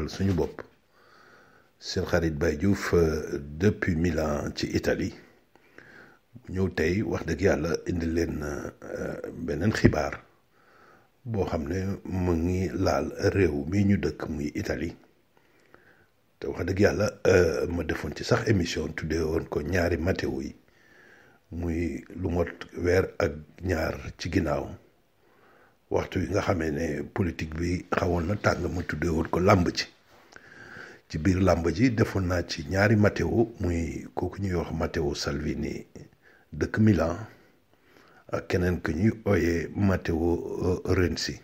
defaral suñu bopp seen xarit Baye Diouf depuis Milan ci Italie ñëw tey wax dëgg yàlla indi leen beneen xibaar boo xam ne mu ngi laal réew mi ñu dëkk muy Italie te wax dëgg yàlla ma defoon ci sax émission tuddee woon ko ñaari météo yi muy lu mot weer ak ñaar ci ginnaaw waxtu yi nga xamee ne politique bi xawoon na tàng ma tuddee woon ko làmb ci biir làmb ji defoon naa ci ñaari Matteo muy kooku ñuy wax Matteo Salvini dëkk Milan ak keneen ku ñuy ooyee Matteo Renzi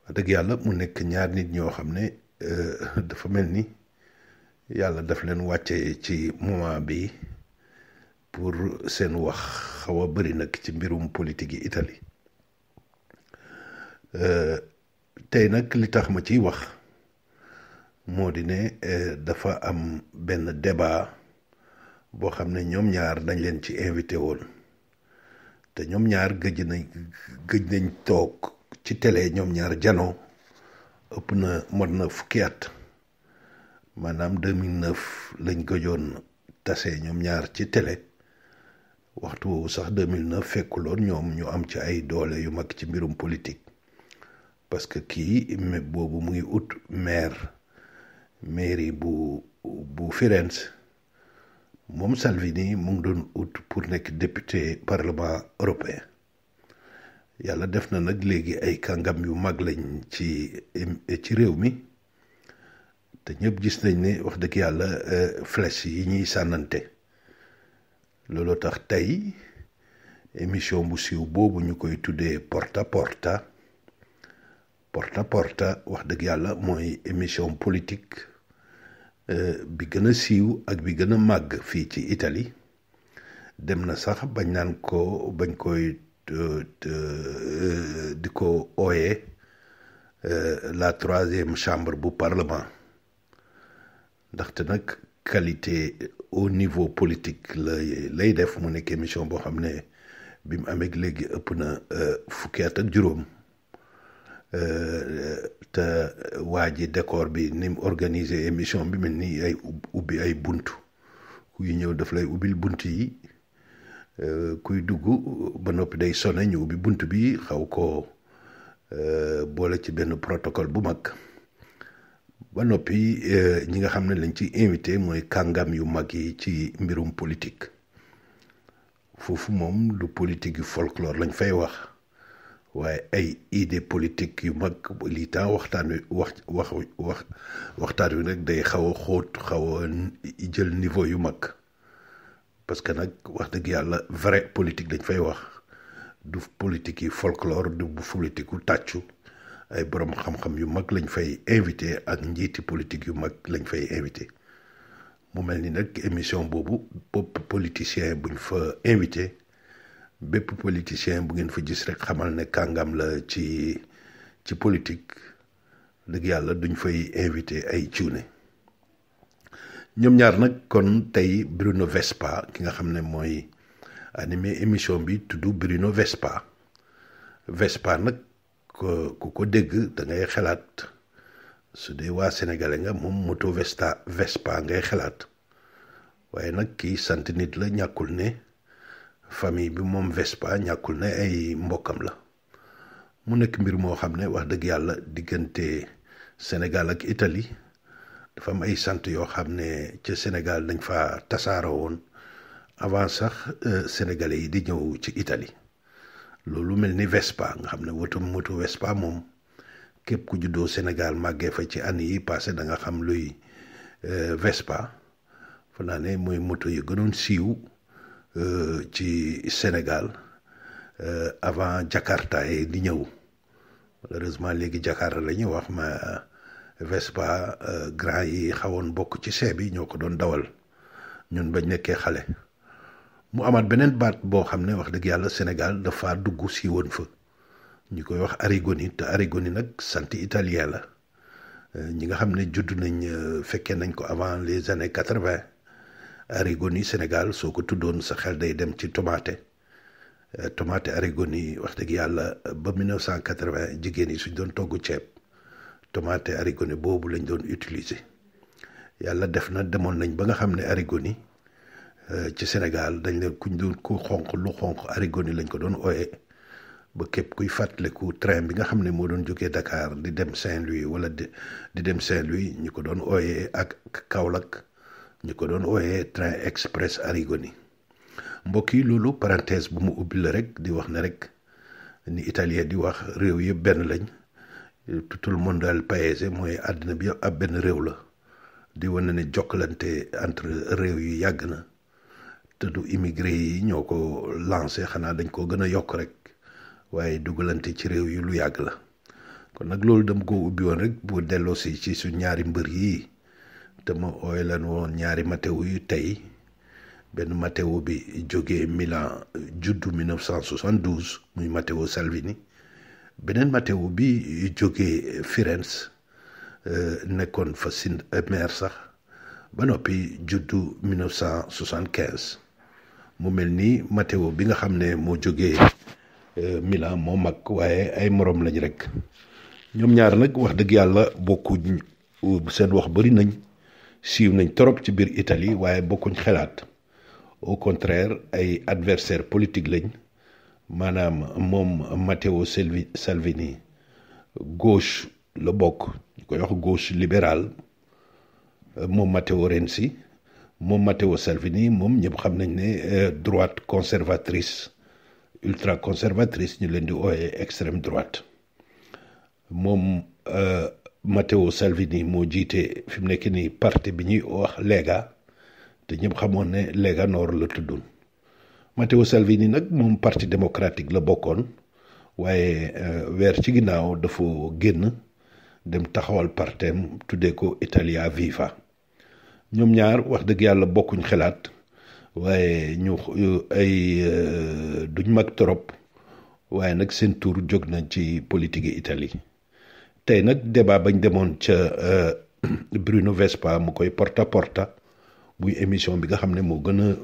wax dëgg yàlla mu nekk ñaar nit ñoo xam ne dafa mel ni yàlla daf leen wàcce ci moment bi pour seen wax xaw a bëri nag ci mbirum politique yi Italie tey nag li tax ma ciy wax moo di ne dafa am benn débat boo xam ne ñoom ñaar dañ leen ci invité woon te ñoom ñaar gëj nañ toog ci télé ñoom ñaar janoo ëpp na mot na fukki at maanaam 2009 lañ gëjoon tase ñoom ñaar ci télé waxtu woowu sax 2009 fekkuloon ñoom ñu am ci ay doole yu mag ci mbirum politique parce que kii boobu mu ngi ut mairie bu Firenze moom Salvini mu ngi doon ut pour nekk député parlement européen yàlla def na nag léegi ay kàngam yu mag lañ ci réew mi te ñëpp gis nañ ne wax dëgg yàlla flèche yi ñuy sànnante looloo tax tey émission bu siiw boobu ñu koy tuddee porta a porta wax dëgg yàlla mooy émission politique bi gën a siiw ak bi gën a màgg fii ci Italie dem na sax bañ koy di ko ooyee la troisième chambre bu parlement ndaxte nag qualité au niveau politique lay def mu nekk émission boo xam ne bi mu amee léegi ëpp na fukki at ak juróom te waa ji décor bi ni mu organiser émission bi mel ni ay ubbi ay buntu kuy ñëw daf lay ubbil bunt yi kuy dugg ba noppi day sonné ñu ubbi bunt bi xaw ko boole ci benn protocole bu mag ba noppi ñi nga xam ne lañ ci invité mooy kàngam yu mag yi ci mbirum politique foofu moom du politique yu folklore lañ fay wax waaye ay idée politique yu mag lii temps waxtaan wi nag day xaw a xóot xaw a jël niveau yu mag parce que nag wax dëgg yàlla vrai politique dañ fay wax du politique yi folklore du politique yu tàccu ay borom xam-xam yu mag lañ fay invité ak njiiti politique yu mag lañ fay invité mu mel ni nag émission boobu bépp politicien buñ fa invité bépp politicien bu ngeen fa gis rek xamal ne kàngam la ci politique dëgg yàlla duñ fay invité ay cuune ñoom ñaar nag kon tey Bruno Vespa ki nga xam ne mooy animé émission bi tudd Bruno Vespa nag ku ko dégg da ngay xalaat su dee waa sénégalais nga moom moto Vespa ngay xalaat waaye nag kii sant nit la ñàkkul ne famille bi moom Vespa ñàkkul ne ay mbokkam la mu nekk mbir moo xam ne wax dëgg yàlla diggante Sénégal ak Italie dafa am ay sant yoo xam ne ca Sénégal dañ fa tasaaroo woon avant sax sénégalais yi di ñëw ci Italie loolu mel ni Vespa nga xam ne moto Vespa moom képp ku juddoo Sénégal màggee fa ci année yi passé da nga xam luy Vespa fa naa ne mooy moto yu gënoon siiw ci Sénégal avant Jakarta yi di ñëw malheureusement léegi Jakarta la ñuy wax ma Vespa grand yi xawoon bokk ci see bi ñoo ko doon dawal ñun bañ nekkee xale mu amaat beneen baat boo xam ne wax dëgg yàlla Sénégal dafa dugg si woon fa ñu koy wax Arrigoni te Arrigoni nag sant italien la ñi nga xam ne judd nañ fekkee nañ ko avant les années 80 Arrigoni Sénégal soo ko tuddoon sa xel day dem ci tomate Arrigoni wax dëgg yàlla ba 1980 jigéen yi suñ doon togg ceeb tomate Arrigoni boobu lañ doon utiliser yàlla def na demoon nañ ba nga xam ne Arrigoni ci Sénégal dañ leen kuñ doon ku xonq lu xonq Arrigoni lañ ko doon ooyee ba képp kuy fàttaliku train bi nga xam ne moo doon jógee Dakar di dem Saint-Louis wala di dem Saint-Louis ñu ko doon ooyee ak Kaolack ñu ko doon ooyee train express Arrigoni mbokk yi loolu parenthèse bu mu ubbi la rek di wax ne rek ni italien di wax réew yëpp benn lañ tout le monde al paese mooy àddina bi yëpp ab benn réew la di wane ne jokkalante entre réew yu yàgg na te du immigré yi ñoo ko lancé xanaa dañ ko gën a yokk rek waaye dugalante ci réew yi lu yàgg la kon nag loolu dama ko ubbi woon rek bu delloo si ci su ñaari mbër yi te ma ooy lan woon ñaari Matteo yu tey benn Matteo bi jógee Milan juddu 1972 muy Matteo Salvini beneen Matteo bi jógee Firenze nekkoon fa maire sax ba noppi juddu 1975 mu mel ni Matteo bi nga xam ne moo jógee Milan moo mag waaye ay morom lañ rek ñoom ñaar nag wax dëgg yàlla bokkuñ seen wax bari nañ siiw nañ trop ci biir Italie waaye bokkuñ xalaat au contraire ay adversaire politique lañ maanaam moom Matteo Salvini gauche la bokk ñu koy wax gauche libérale moom Matteo Renzi moom Matteo Salvini moom ñëpp xam nañ ne droite conservatrice ultra conservatrice ñu leen di ooyee extrême droite moom Matteo Salvini moo jiite fi mu nekk nii parti bi ñuy wax Lega te ñëpp xamoon ne Lega Nord la tuddoon Matteo Salvini nag moom parti démocratique la bokkoon waaye weer ci ginnaaw dafa génn dem taxawal partem tuddee ko Italia Viva ñoom ñaar wax dëgg yàlla bokkuñ xalaat waaye ñu ay duñ mag trop waaye nag seen tur jóg na ci politique Italie tey nag débat bañ demoon ca Bruno Vespa mu koy porta porta muy émission bi nga xam ne moo gën a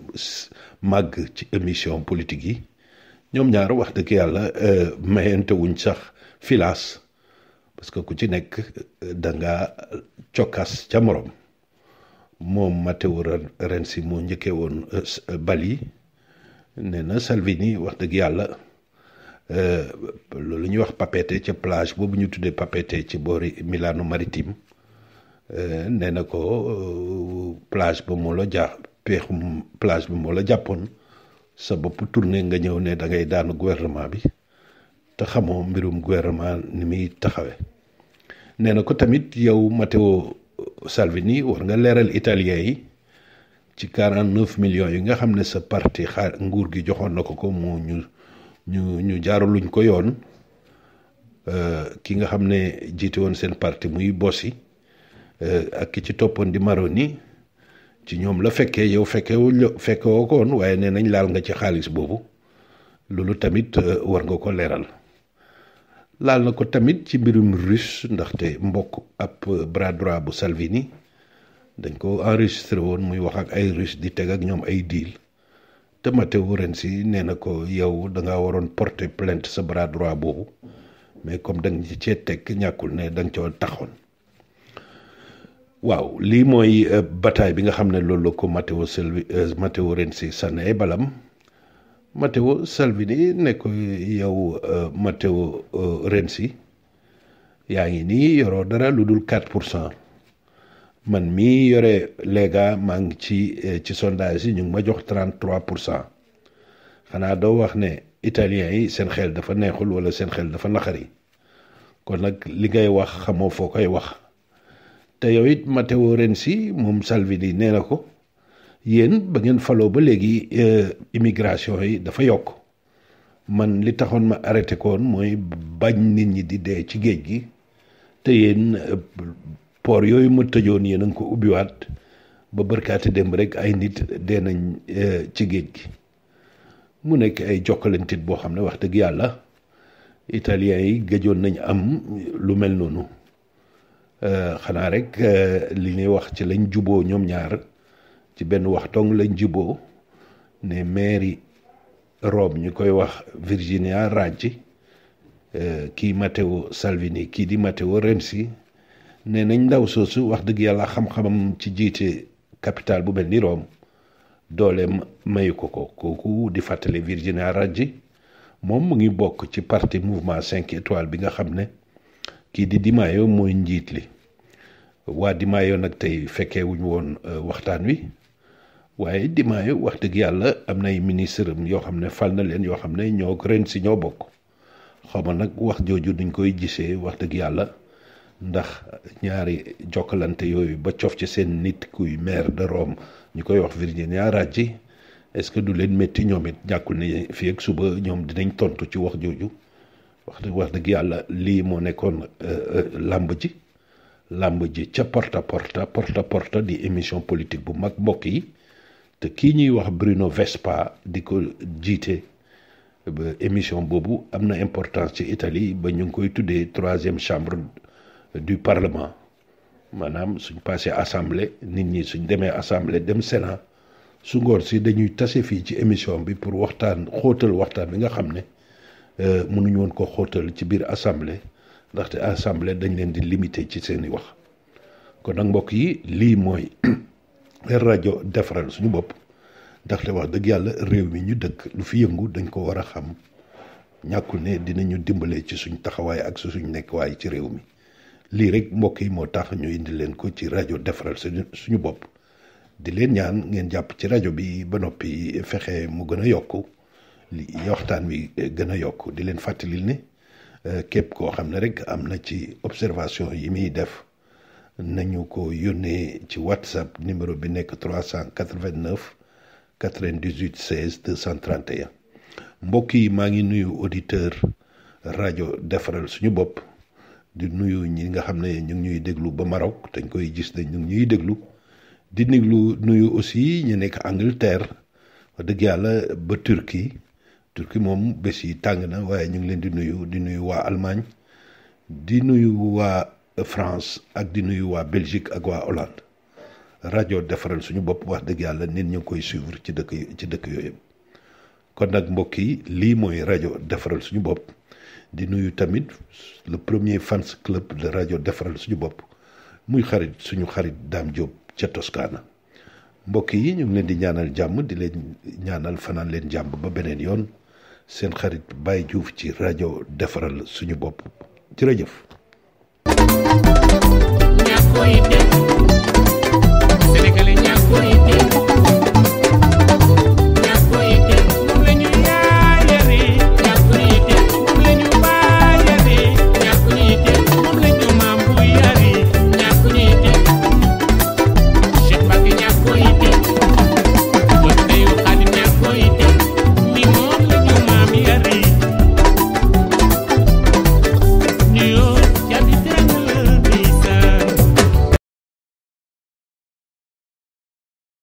màgg ci émission politique yi ñoom ñaar wax dëgg yàlla mayante wuñ sax filaas parce que ku ci nekk da nga cokkas ca morom moom Matteo Renzi moo njëkkee woon Bali nee na Salvini wax dëgg yàlla loolu ñuy wax Papeete ca plage boobu ñu tuddee Papeete ci boori Milano Maritime nee na ko plage ba moo la peexum plage bi moo la jàppoon sa bopp tourné nga ñëw ne da ngay daanu gouvernement bi te xamoo mbirum gouvernement ni muy taxawe nee na ko tamit yow Matteo Salvini war nga leeral italien yi ci 49 millions yi nga xam ne sa parti nguur gi joxoon na ko moo ñu jaaraluñ ko yoon ki nga xam ne jiite woon seen parti muy Bossi ak ki ci toppoon di Maroni ci ñoom la fekkee yow fekkewoo ko woon waaye nee nañ laal nga ci xaalis boobu loolu tamit war nga ko leeral laal na ko tamit ci mbirum russe ndaxte mbokk ab bras droit bu Salvini dañ ko enregistré woon muy wax ak ay russe di teg ak ñoom ay deal te Matteo Renzi nee na ko yow da nga waroon porter plainte sa bras droit boobu mais comme da nga ci cee teg ñàkkul ne da nga coo taxoon waaw lii mooy bataille bi nga xam ne loolu la ko Matteo Renzi sànni ay balam Matteo Salvini ne ko yow Matteo Renzi yaa ngi nii yoroo dara lu dul 4% man mii yore Lega maa ngi ci sondage yi ñu ngi ma jox 33% xanaa doo wax ne italiens yi seen xel dafa neexul wala seen xel dafa naqari kon nag li ngay wax xamoo foo koy wax te yow it Matteo Renzi moom Salvini nee na ko yéen ba ngeen faloo ba léegi immigration yi dafa yokk man li taxoon ma arrêté koon mooy bañ nit ñi di dee ci géej gi te yéen port yooyu ma tëjoon yéen a ngi ko ubbiwaat ba bërkaati démb rek ay nit dee nañ ci géej gi mu nekk ay jokkalantit boo xam ne wax dëgg yàlla italiens yi gëjoon nañ am lu mel noonu xanaa rek li ñuy wax ci lañ juboo ñoom ñaar ci benn wax dong lañ juboo ne mairie Rome ñu koy wax Virginia Raggi kii Matteo Salvini kii di Matteo Renzi nee nañ ndaw soosu wax dëgg yàlla xam-xamam ci jiite capital bu mel ni Rome dooleem mayu ko kooku di fàttali Virginia Raggi moom mu ngi bokk ci parti mouvement 5 étoiles bi nga xam ne kii di Di Maio mooy njiit li waa Di Maio nag tey fekkee wuñu woon waxtaan wi waaye Di Maio wax dëgg yàlla am nay ministre yoo xam ne fal na leen yoo xam ne ñoo ren si ñoo bokk xaw ma nag wax jooju duñ koy gisee wax dëgg yàlla ndax ñaari jokkalante yooyu ba cof ci seen nit kuy maire de Rome ñu koy wax Virginia Raggi est-ce que du leen métti ñoom it ñàkkul ne fii ak suba ñoom dinañ tontu ci wax jooju wax dëgg yàlla lii moo nekkoon làmb ji ca porta porta di émission politique bu mag mbokk yi te kii ñuy wax Bruno Vespa di ko jiite émission boobu am na importance ci Italie ba ñu ngi koy tuddee 3e chambre du parlement maanaam suñ passé assemblée nit ñi suñ demee assemblée dem Sénat su ngoor si dañuy tase fii ci émission bi pour xóotal waxtaan bi nga xam ne mënuñu woon ko xóotal ci biir assemblée ndaxte assemblée dañ leen di limité ci seeni wax kon nag mbokk yi lii mooy rajo defaral suñu bopp ndaxte wax dëgg yàlla réew mi ñu dëkk lu fi yëngu dañ ko war a xam ñàkkul ne dinañu dimbale ci suñ taxawaay ak suñ nekkwaay ci réew mi lii rek mbokk yi moo tax ñu indi leen ko ci rajo defaral suñu bopp di leen ñaan ngeen jàpp ci rajo bi ba noppi fexe mu gën a yokku li waxtaan wi gën a yokk di leen fàttalil ne képp koo xam ne rek am na ci observation yi muy def nañu ko yónnee ci WhatsApp numéro bi nekk 389 98 16 231 mbokk yi maa ngi nuyu auditeur rajo defaral suñu bopp di nuyu ñi nga xam ne ñu ngi ñuy déglu ba Maroc dañ koy gis ne ñu ngi ñuy déglu di nuyu aussi ñu nekk Angleterre wax dëgg yàlla ba Turquie moom bés yi tàng na waaye ñu ngi leen di nuyu waa Allemagne di nuyu waa France ak di nuyu waa Belgique ak waa Hollande rajo defaral suñu bopp wax dëgg yàlla nit ñu ngi koy suivre ci dëkk yooyu kon nag mbokk yi lii mooy rajo defaral suñu bopp di nuyu tamit le premier fans club de rajo defaral suñu bopp muy suñu xarit Dame Diop ca Toscana mbokk yi ñu ngi leen di ñaanal jàmm di leen ñaanal fanaan leen jàmm ba beneen yoon seen xarit Baye Diouf ci rajo defaral suñu bopp jërëjëf. Sénégalais ñaa koy